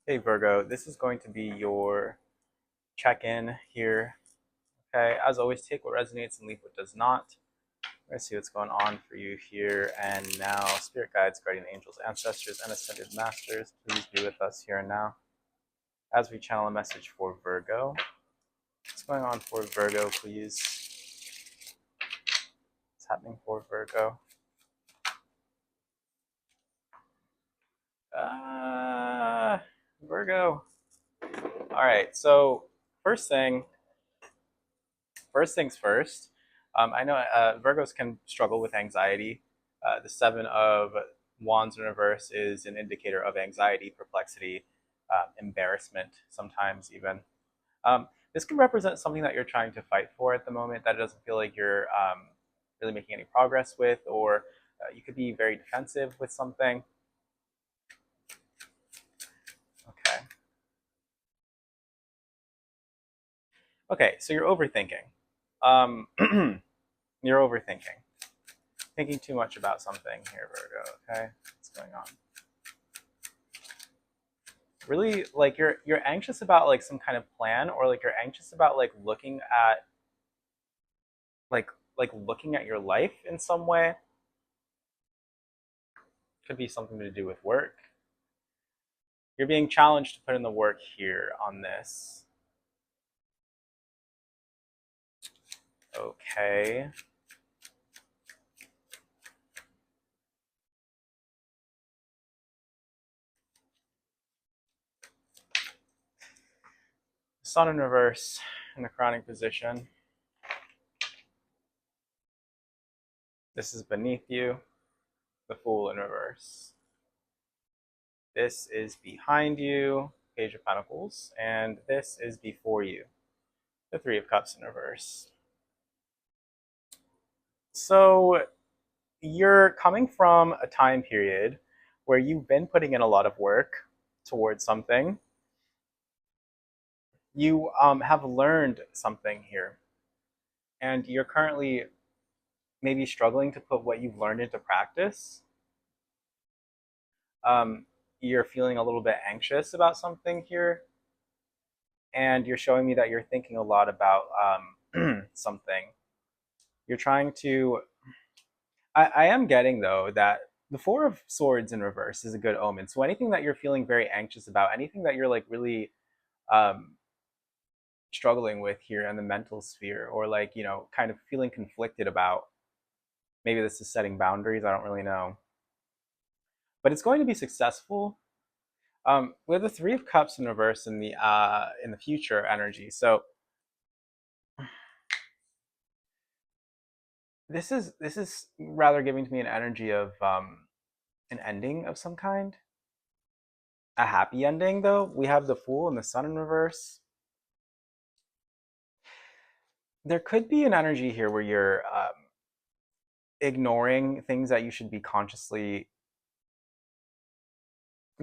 Okay, Virgo, this is going to be your check-in here. Okay, as always, take what resonates and leave what does not. Let's see what's going on for you here and now. Spirit guides, guardian angels, ancestors, and ascended masters, please be with us here and now as we channel a message for Virgo. What's going on for Virgo, please? What's happening for Virgo? Virgo. All right, so first things first. I know Virgos can struggle with anxiety. The Seven of Wands in reverse is an indicator of anxiety, perplexity, embarrassment, sometimes even. This can represent something that you're trying to fight for at the moment that doesn't feel like you're really making any progress with, or you could be very defensive with something. Okay. Okay, so you're overthinking. You're overthinking. Thinking too much about something here, Virgo. Okay, what's going on? Really, like you're anxious about like some kind of plan, or like you're anxious about like looking at like looking at your life in some way. Could be something to do with work. You're being challenged to put in the work here on this. Okay. Sun in reverse in the crowning position. This is beneath you, the Fool in reverse. This is behind you, Page of Pentacles, and this is before you, the Three of Cups in reverse. So you're coming from a time period where you've been putting in a lot of work towards something. You have learned something here, and you're currently maybe struggling to put what you've learned into practice. You're feeling a little bit anxious about something here, and you're showing me that you're thinking a lot about something. You're trying to. I am getting though that the Four of Swords in reverse is a good omen. So anything that you're feeling very anxious about, anything that you're like really um, struggling with here in the mental sphere, or like kind of feeling conflicted about, maybe this is setting boundaries. I don't really know, but it's going to be successful. We have the Three of Cups in reverse in the future energy. So this is rather giving to me an energy of an ending of some kind, a happy ending. Though we have the Fool and the Sun in reverse, there could be an energy here where you're ignoring things that you should be consciously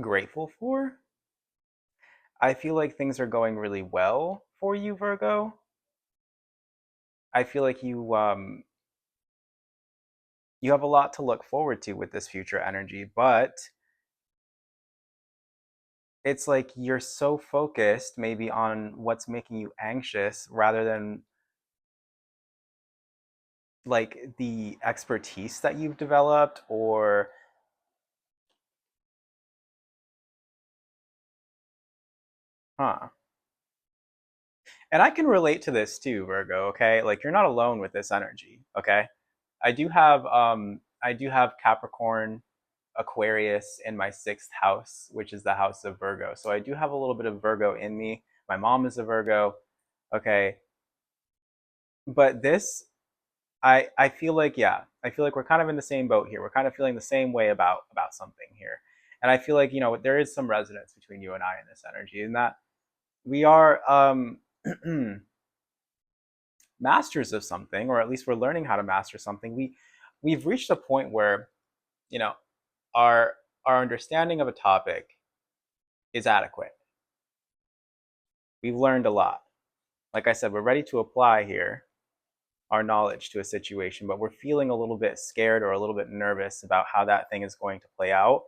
grateful for. I feel like things are going really well for you, Virgo. I feel like you have a lot to look forward to with this future energy, but it's like you're so focused maybe on what's making you anxious rather than like the expertise that you've developed, or huh. And I can relate to this too, Virgo, okay? Like you're not alone with this energy, okay? I do have Capricorn, Aquarius in my sixth house, which is the house of Virgo. So I do have a little bit of Virgo in me. My mom is a Virgo, okay? But this, I feel like, yeah, I feel like we're kind of in the same boat here. We're kind of feeling the same way about something here. And I feel like, there is some resonance between you and I in this energy, and that we are masters of something, or at least we're learning how to master something. We've reached a point where, you know, our our understanding of a topic is adequate. We've learned a lot. Like I said, we're ready to apply here our knowledge to a situation, but we're feeling a little bit scared or a little bit nervous about how that thing is going to play out.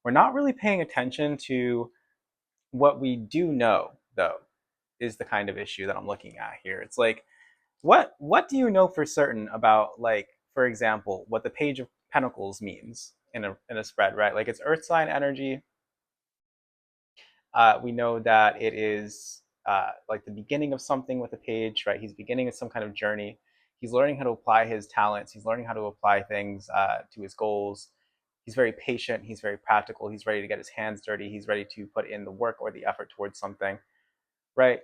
We're not really paying attention to what we do know, though, is the kind of issue that I'm looking at here. It's like, what do you know for certain about, like, for example, what the Page of Pentacles means in a spread, right? Like, it's Earth sign energy. We know that it is like the beginning of something with a page, right? He's beginning of some kind of journey. He's learning how to apply his talents. He's learning how to apply things to his goals. He's very patient. He's very practical. He's ready to get his hands dirty. He's ready to put in the work or the effort towards something, right?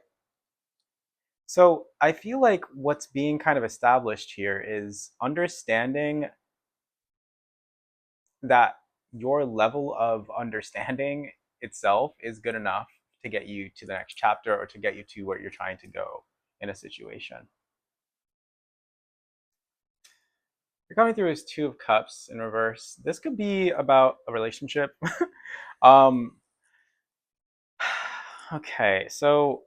So I feel like what's being kind of established here is understanding that your level of understanding itself is good enough to get you to the next chapter or to get you to where you're trying to go in a situation. You're coming through as Two of Cups in reverse. This could be about a relationship. um, okay, so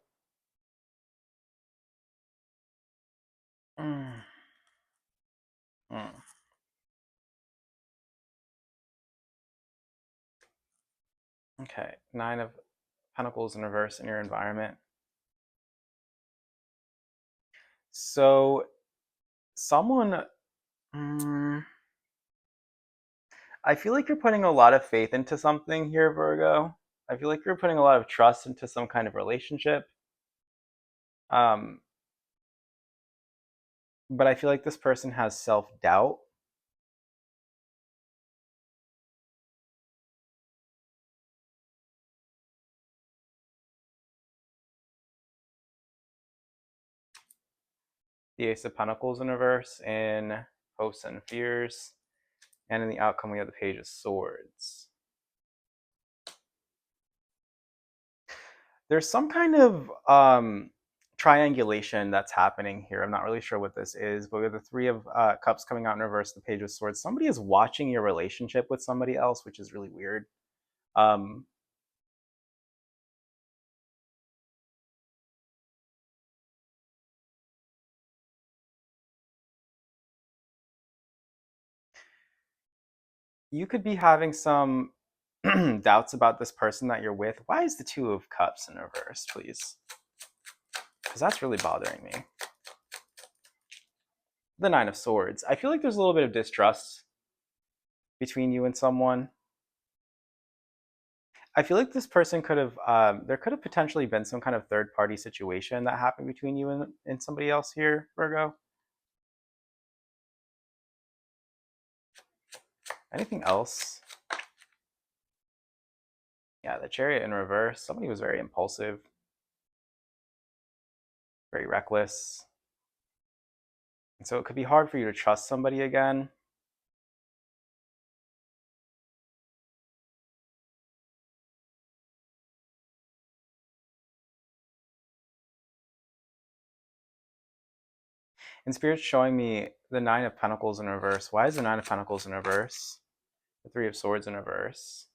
mm, mm, okay, Nine of Pentacles in reverse in your environment. So someone, mm, I feel like you're putting a lot of faith into something here, Virgo. I feel like you're putting a lot of trust into some kind of relationship. Um, but I feel like this person has self doubt. The Ace of Pentacles in reverse in hopes and fears. And in the outcome, we have the Page of Swords. There's some kind of triangulation that's happening here. I'm not really sure what this is, but with the Three of Cups coming out in reverse, the Page of Swords, somebody is watching your relationship with somebody else, which is really weird. Um, you could be having some doubts about this person that you're with. Why is the Two of Cups in reverse, please? Because that's really bothering me. The Nine of Swords. I feel like there's a little bit of distrust between you and someone. I feel like this person could have, there could have potentially been some kind of third party situation that happened between you and somebody else here, Virgo. Anything else? Yeah, the Chariot in reverse. Somebody was very impulsive, very reckless. And so it could be hard for you to trust somebody again. And Spirit's showing me the Nine of Pentacles in reverse. Why is the Nine of Pentacles in reverse? The Three of Swords in reverse.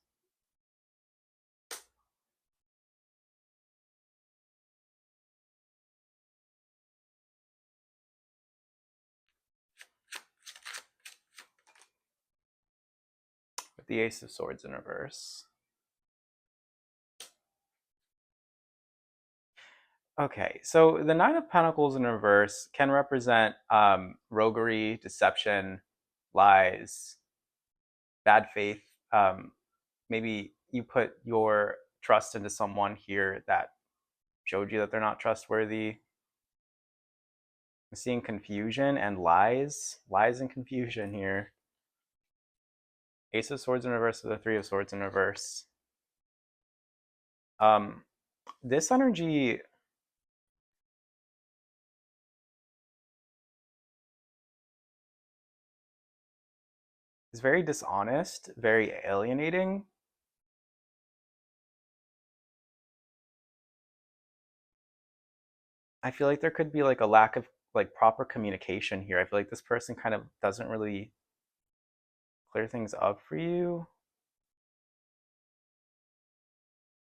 With the Ace of Swords in reverse. Okay, so the Nine of Pentacles in reverse can represent roguery, deception, lies, bad faith. Um, Maybe you put your trust into someone here that showed you that they're not trustworthy. I'm seeing confusion and lies and confusion here. Ace of Swords in reverse with the Three of Swords in reverse. Um, this energy is very dishonest, very alienating. I feel like there could be like a lack of like proper communication here. I feel like this person kind of doesn't really clear things up for you.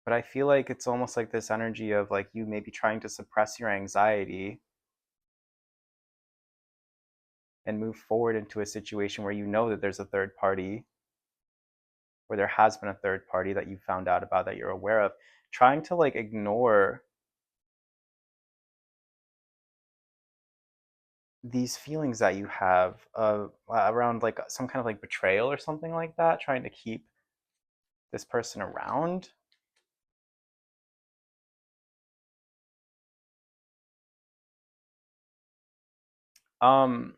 But I feel like it's almost like this energy of like you maybe trying to suppress your anxiety and move forward into a situation where you know that there's a third party, where there has been a third party that you found out about that you're aware of. trying to like ignore these feelings that you have around like some kind of like betrayal or something like that, trying to keep this person around. Um,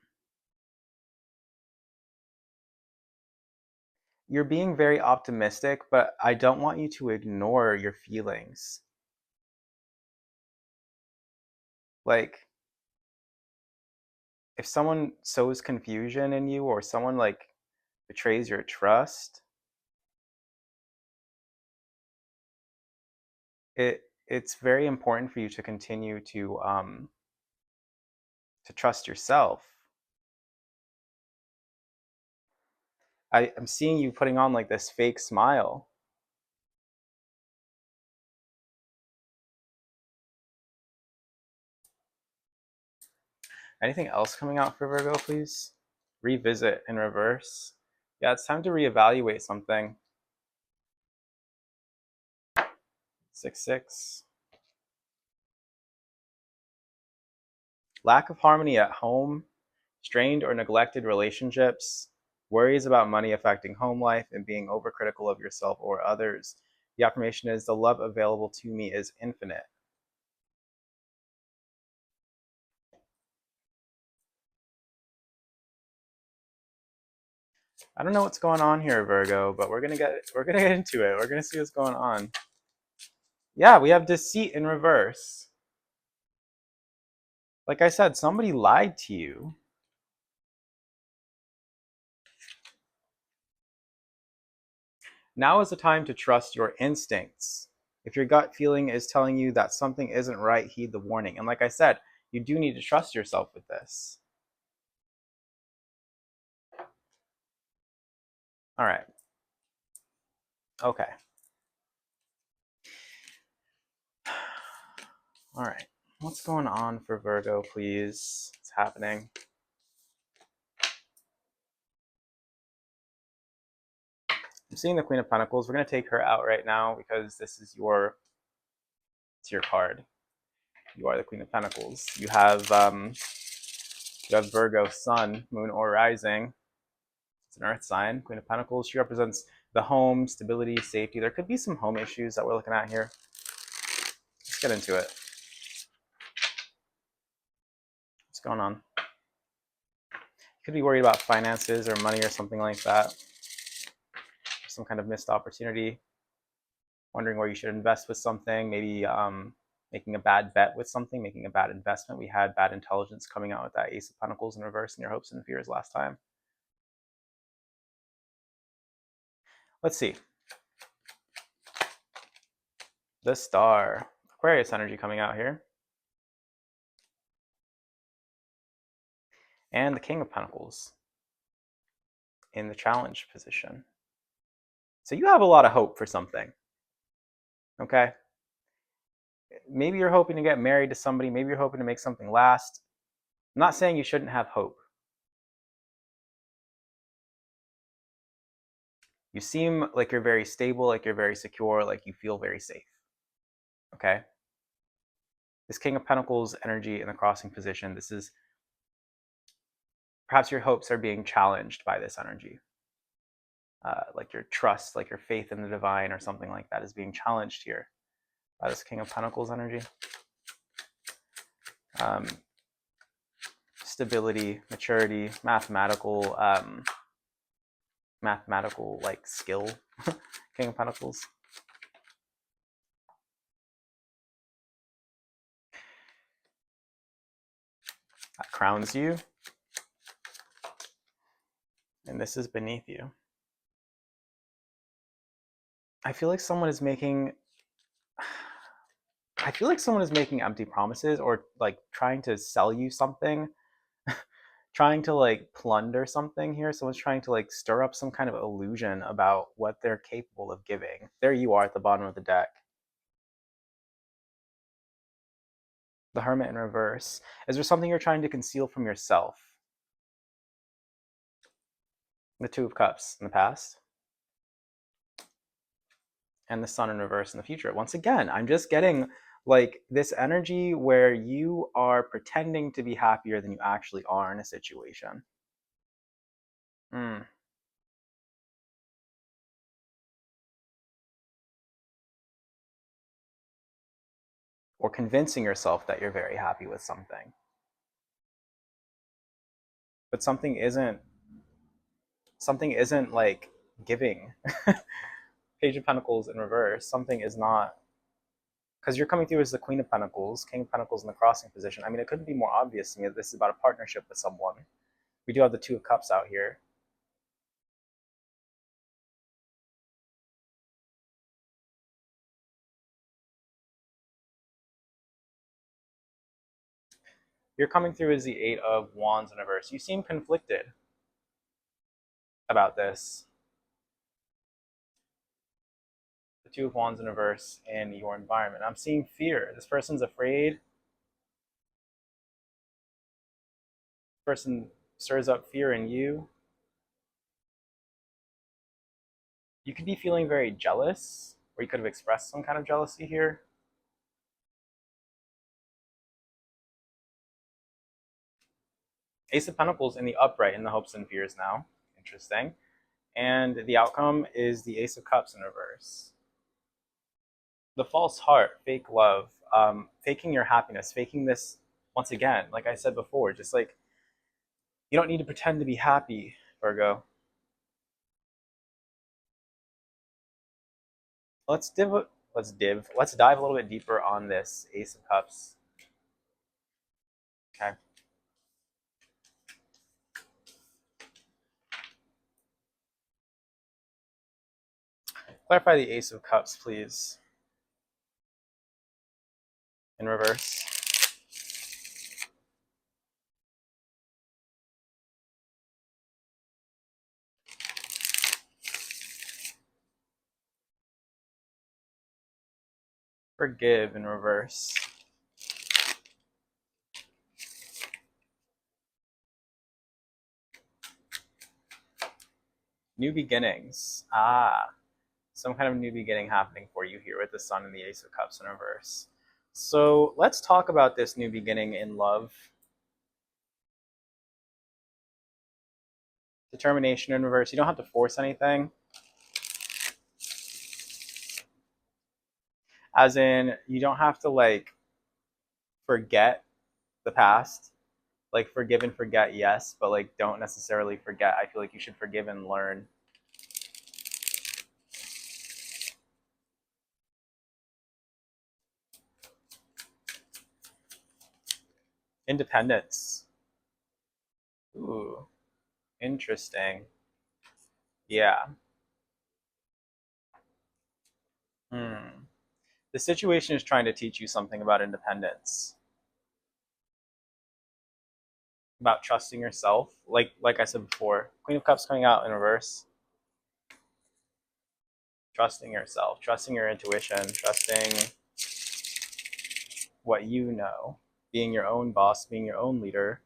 you're being very optimistic, but I don't want you to ignore your feelings. Like, if someone sows confusion in you or someone like betrays your trust, it's very important for you to continue to trust yourself. I'm seeing you putting on like this fake smile. Anything else coming out for Virgo, please? Revisit in reverse. Yeah, it's time to reevaluate something. 6-6. Lack of harmony at home, strained or neglected relationships, worries about money affecting home life, and being overcritical of yourself or others. The affirmation is the love available to me is infinite. I don't know what's going on here, Virgo, but we're gonna get into it. We're gonna see what's going on. Yeah, we have deceit in reverse. Like I said, somebody lied to you. Now is the time to trust your instincts. If your gut feeling is telling you that something isn't right, heed the warning. And like I said, you do need to trust yourself with this. All right. Okay. All right. What's going on for Virgo, please? What's happening? I'm seeing the Queen of Pentacles. We're going to take her out right now because this is it's your card. You are the Queen of Pentacles. You have Virgo, Sun, Moon, or Rising. It's an Earth sign. Queen of Pentacles. She represents the home, stability, safety. There could be some home issues that we're looking at here. Let's get into it. What's going on? You could be worried about finances or money or something like that. Some kind of missed opportunity. Wondering where you should invest with something. Maybe making a bad bet with something, making a bad investment. We had bad intelligence coming out with that Ace of Pentacles in reverse in your hopes and fears last time. Let's see. The Star. Aquarius energy coming out here. And the King of Pentacles in the challenge position. So you have a lot of hope for something. Okay? Maybe you're hoping to get married to somebody. Maybe you're hoping to make something last. I'm not saying you shouldn't have hope. You seem like you're very stable, like you're very secure, like you feel very safe. Okay? This King of Pentacles energy in the crossing position, this is perhaps your hopes are being challenged by this energy. Like your trust, like your faith in the divine or something like that is being challenged here by this King of Pentacles energy. Stability, maturity, mathematical like skill. King of Pentacles. That crowns you. And this is beneath you. I feel like someone is making empty promises or like trying to sell you something, trying to like plunder something here. Someone's trying to like stir up some kind of illusion about what they're capable of giving. There you are at the bottom of the deck. The Hermit in reverse. Is there something you're trying to conceal from yourself? The Two of Cups in the past. and the sun in reverse in the future. Once again, I'm just getting like this energy where you are pretending to be happier than you actually are in a situation. Mm. Or convincing yourself that you're very happy with something. But something isn't like giving. Page of Pentacles in reverse. Something is not, because you're coming through as the Queen of Pentacles, King of Pentacles in the crossing position. I mean, it couldn't be more obvious to me that this is about a partnership with someone. We do have the Two of Cups out here. You're coming through as the Eight of Wands in reverse. You seem conflicted about this. The Two of Wands in reverse in your environment. I'm seeing fear. This person's afraid. This person stirs up fear in you. You could be feeling very jealous, or you could have expressed some kind of jealousy here. Ace of Pentacles in the upright in the hopes and fears now. Interesting. And the outcome is the Ace of Cups in reverse. The false heart, fake love, faking your happiness, faking this, once again, like I said before, just like you don't need to pretend to be happy, Virgo. Let's dive a little bit deeper on this Ace of Cups. Okay. Clarify the Ace of Cups, please. In reverse. Forgive in reverse. New beginnings. Some kind of new beginning happening for you here with the Sun and the Ace of Cups in reverse. So let's talk about this new beginning in love. Determination in reverse. You don't have to force anything. As in, you don't have to like forget the past. Like forgive and forget, yes, but like don't necessarily forget. I feel like you should forgive and learn. Independence. Ooh, interesting. Yeah. Hmm. The situation is trying to teach you something about independence, about trusting yourself. Like I said before, Queen of Cups coming out in reverse. Trusting yourself, trusting your intuition, trusting what you know, being your own boss, being your own leader.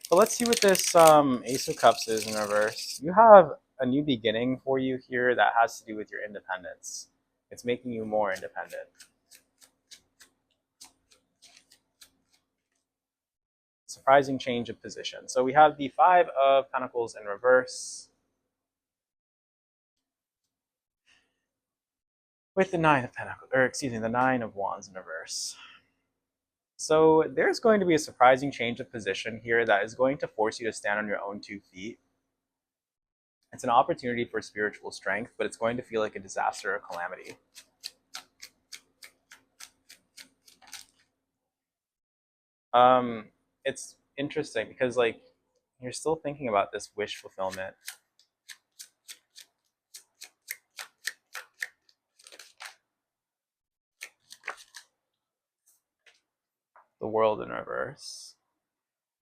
But let's see what this Ace of Cups is in reverse. You have a new beginning for you here that has to do with your independence. It's making you more independent. Surprising change of position. So we have the Five of Pentacles in reverse with the Nine of Pentacles, or excuse me, the Nine of Wands in reverse. So there's going to be a surprising change of position here that is going to force you to stand on your own 2 feet. It's an opportunity for spiritual strength, but it's going to feel like a disaster or calamity. It's interesting because like you're still thinking about this wish fulfillment. The World in reverse.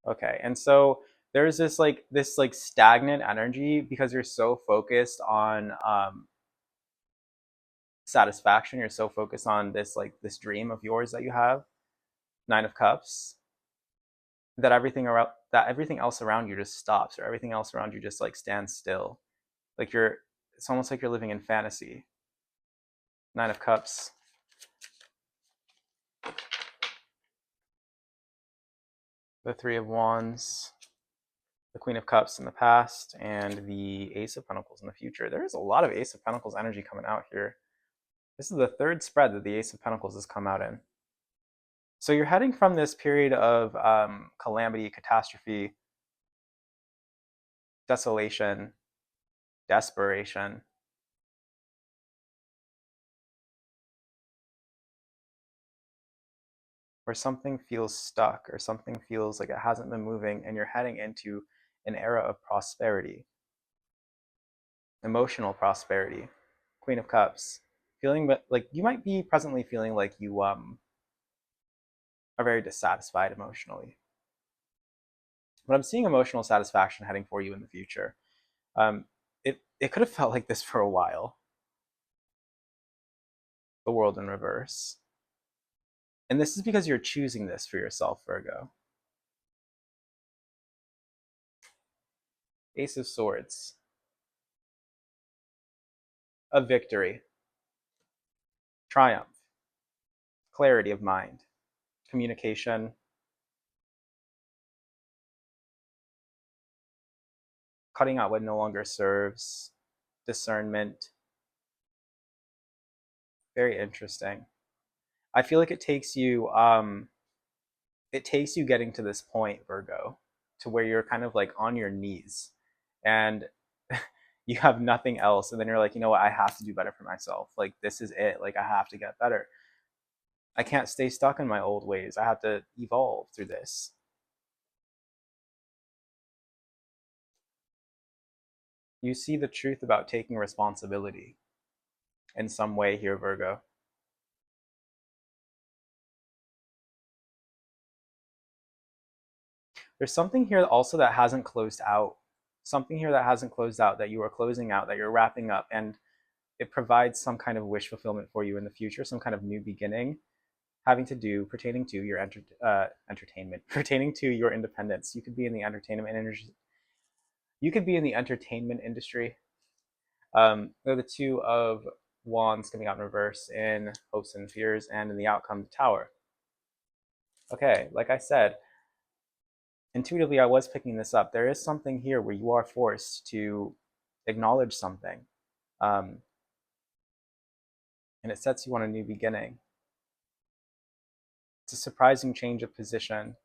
Okay, and so there's this stagnant energy because you're so focused on satisfaction. You're so focused on this dream of yours that you have, Nine of Cups, that everything else around you just stops, or everything else around you just like stands still. Like it's almost like you're living in fantasy. Nine of Cups. The Three of Wands. The Queen of Cups in the past, and the Ace of Pentacles in the future. There is a lot of Ace of Pentacles energy coming out here. This is the third spread that the Ace of Pentacles has come out in. So you're heading from this period of calamity, catastrophe, desolation, desperation, where something feels stuck or something feels like it hasn't been moving, and you're heading into an era of prosperity, emotional prosperity. Queen of Cups. Feeling like you might be presently feeling like you are very dissatisfied emotionally. But I'm seeing emotional satisfaction heading for you in the future. It could have felt like this for a while. The World in reverse. And this is because you're choosing this for yourself, Virgo. Ace of Swords. A victory. Triumph. Clarity of mind. Communication. Cutting out what no longer serves. Discernment. Very interesting. I feel like it takes you getting to this point, Virgo, to where you're kind of like on your knees and you have nothing else, and then you're like, you know what, I have to do better for myself. Like, this is it. Like, I have to get better. I can't stay stuck in my old ways. I have to evolve through this. You see the truth about taking responsibility in some way here, Virgo. There's something here also that hasn't closed out. Something here that hasn't closed out, that you are closing out, that you're wrapping up, and it provides some kind of wish fulfillment for you in the future, some kind of new beginning having to do pertaining to your entertainment, pertaining to your independence. You could be in the entertainment industry. You could be in the entertainment industry. They're the Two of Wands coming out in reverse in Hopes and Fears, and in the outcome, the Tower. Okay, like I said, intuitively I was picking this up. There is something here where you are forced to acknowledge something, and it sets you on a new beginning. It's a surprising change of position.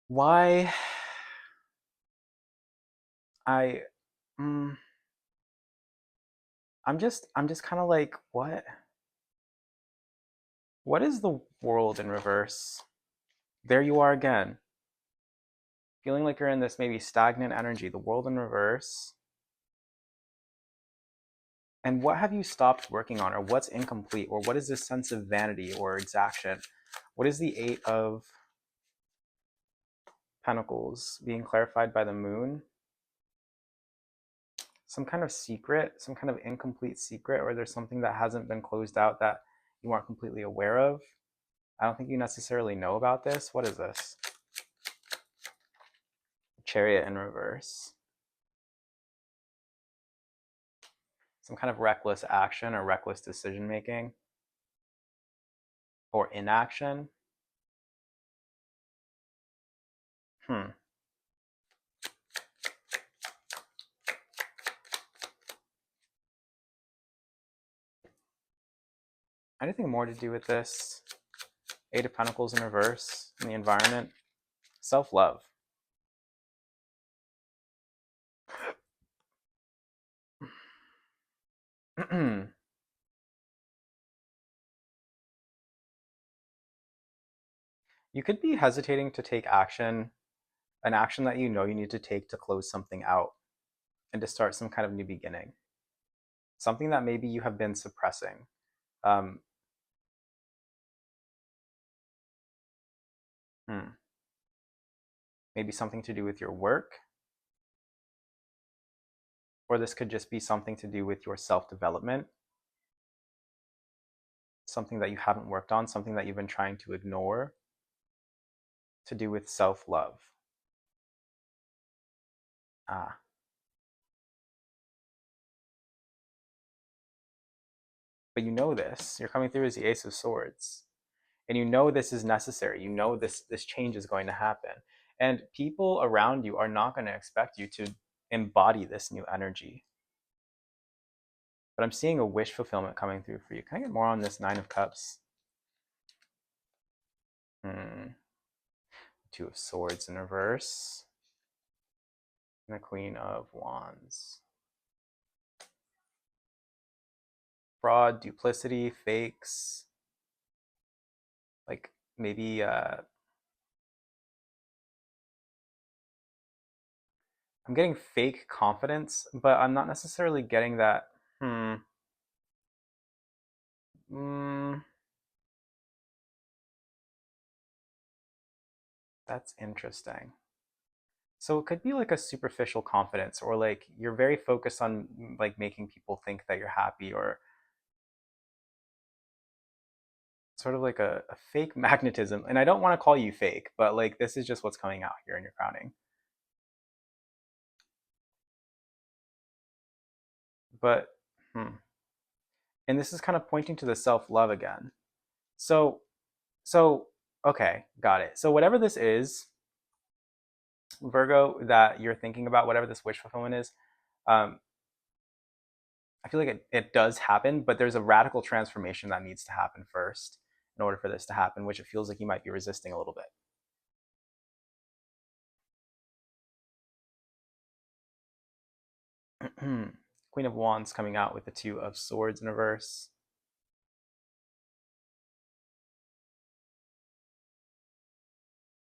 Why I mm, I'm just kind of like, what is the World in reverse? There you are again. Feeling like you're in this maybe stagnant energy, the World in reverse. And what have you stopped working on, or what's incomplete, or what is this sense of vanity or exaction? What is the Eight of Pentacles being clarified by the Moon? Some kind of secret, some kind of incomplete secret, or there's something that hasn't been closed out that you aren't completely aware of. I don't think you necessarily know about this. What is this? Chariot in reverse. Some kind of reckless action or reckless decision making, or inaction. Hmm. Anything more to do with this? Eight of Pentacles in reverse in the environment. Self-love. You could be hesitating to take action, an action that you know you need to take to close something out and to start some kind of new beginning. Something that maybe you have been suppressing. Um, hmm. Maybe something to do with your work, or this could just be something to do with your self-development, something that you haven't worked on, something that you've been trying to ignore, to do with self-love. Ah. But you know this. You're coming through as the Ace of Swords. And you know this is necessary. You know this change is going to happen. And people around you are not going to expect you to embody this new energy. But I'm seeing a wish fulfillment coming through for you. Can I get more on this Nine of Cups? Two of Swords in reverse. And the Queen of Wands. Fraud, duplicity, fakes. Like maybe I'm getting fake confidence, but I'm not necessarily getting that. Hmm. Mm, that's interesting. So it could be like a superficial confidence, or like you're very focused on like making people think that you're happy, or sort of like a fake magnetism. And I don't want to call you fake, but like this is just what's coming out here in your crowning. But hmm. And this is kind of pointing to the self-love again. So so okay, got it. So whatever this is, Virgo, that you're thinking about, whatever this wish fulfillment is, um, I feel like it does happen, but there's a radical transformation that needs to happen first in order for this to happen, which it feels like you might be resisting a little bit. Queen of Wands coming out with the Two of Swords in reverse.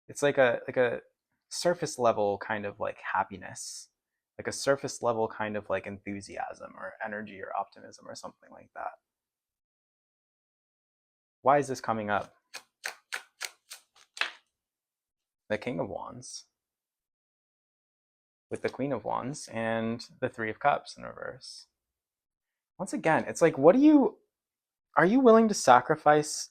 It's like a surface level kind of like happiness, like a surface level kind of like enthusiasm or energy or optimism or something like that. Why is this coming up? The King of Wands with the Queen of Wands and the Three of Cups in reverse. Once again, it's like, what do you are you willing to sacrifice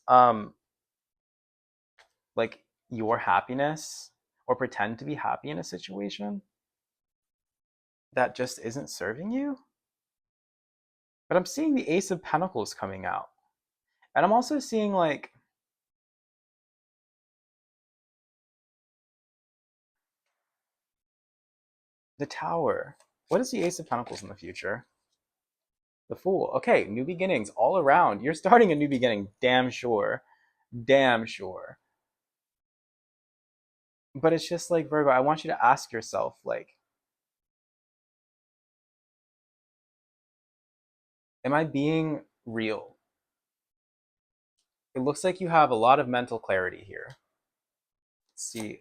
like your happiness or pretend to be happy in a situation that just isn't serving you? But I'm seeing the Ace of Pentacles coming out. And I'm also seeing like the Tower. What is the Ace of Pentacles in the future? The Fool. Okay, new beginnings all around. You're starting a new beginning, damn sure. Damn sure. But it's just like, Virgo, I want you to ask yourself, like, am I being real? It looks like you have a lot of mental clarity here. Let's see.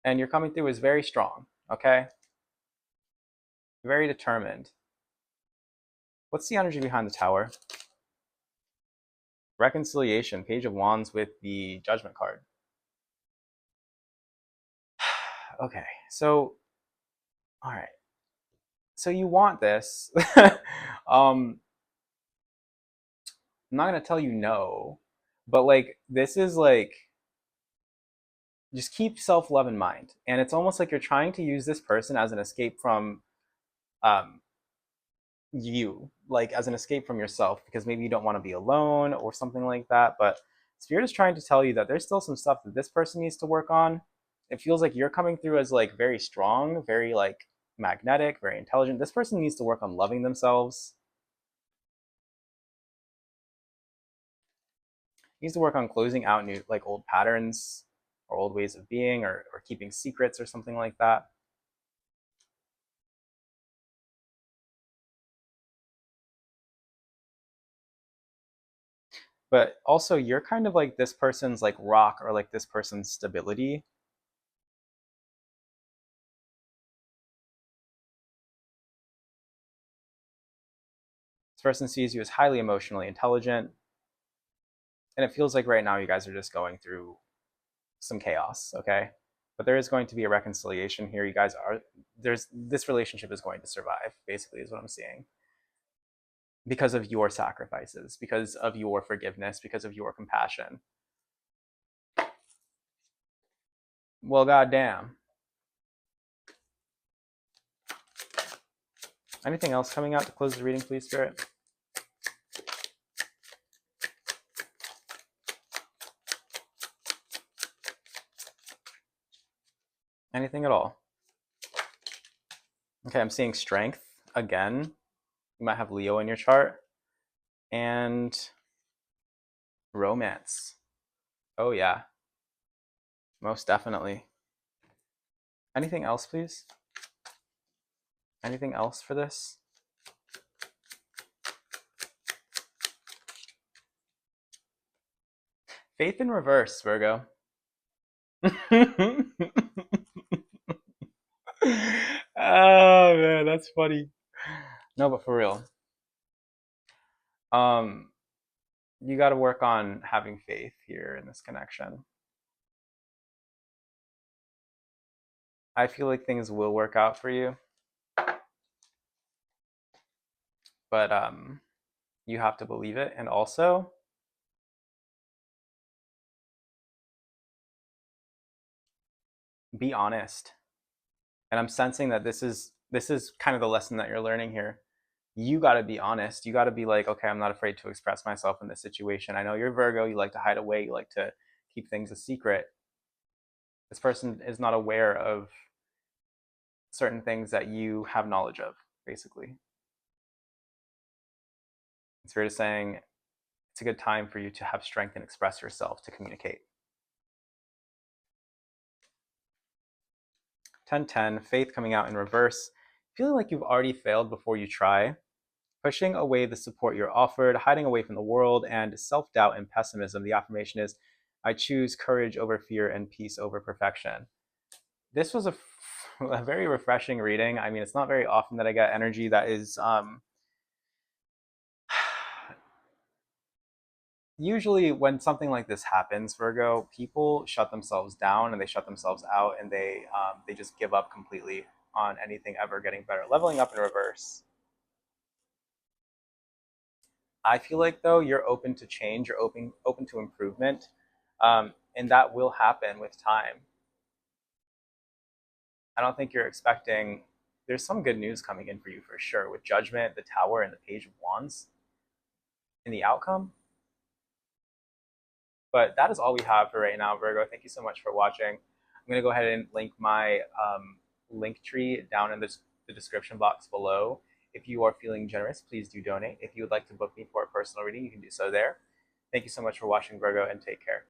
And you're coming through as very strong, okay? Very determined. What's the energy behind the Tower? Reconciliation, Page of Wands with the Judgment card. Okay, so, all right. So you want this. I'm not gonna tell you no, but like this is like just keep self love in mind, and it's almost like you're trying to use this person as an escape from um, you, like as an escape from yourself, because maybe you don't want to be alone or something like that. But Spirit is trying to tell you that there's still some stuff that this person needs to work on. It feels like you're coming through as like very strong, very like magnetic, very intelligent. This person needs to work on loving themselves. Needs to work on closing out new like old patterns or old ways of being, or keeping secrets or something like that. But also you're kind of like this person's like rock, or like this person's stability. This person sees you as highly emotionally intelligent, and it feels like right now you guys are just going through some chaos, okay? But there is going to be a reconciliation here. You guys are there's this relationship is going to survive, basically, is what I'm seeing. Because of your sacrifices, because of your forgiveness, because of your compassion. Well, goddamn. Anything else coming out to close the reading, please, Spirit? Anything at all? Okay, I'm seeing strength again. You might have Leo in your chart. And romance. Oh, yeah. Most definitely. Anything else, please? Anything else for this? Faith in reverse, Virgo. Oh man, that's funny. No, but for real. Um, you got to work on having faith here in this connection. I feel like things will work out for you, but you have to believe it, and also be honest. And I'm sensing that this is kind of the lesson that you're learning here. You got to be honest. You got to be like, okay, I'm not afraid to express myself in this situation. I know you're Virgo. You like to hide away. You like to keep things a secret. This person is not aware of certain things that you have knowledge of, basically. Spirit is saying it's a good time for you to have strength and express yourself, to communicate. 10-10, faith coming out in reverse. Feeling like you've already failed before you try. Pushing away the support you're offered, hiding away from the world, and self-doubt and pessimism. The affirmation is, I choose courage over fear and peace over perfection. This was a very refreshing reading. I mean, it's not very often that I get energy that is usually when something like this happens, Virgo, people shut themselves down and they shut themselves out, and they just give up completely on anything ever getting better. Leveling up in reverse. I feel like though you're open to change, you're open to improvement, and that will happen with time. I don't think you're expecting. There's some good news coming in for you for sure with Judgment, the Tower, and the Page of Wands in the outcome. But that is all we have for right now, Virgo. Thank you so much for watching. I'm going to go ahead and link my link tree down in the description box below. If you are feeling generous, please do donate. If you would like to book me for a personal reading, you can do so there. Thank you so much for watching, Virgo, and take care.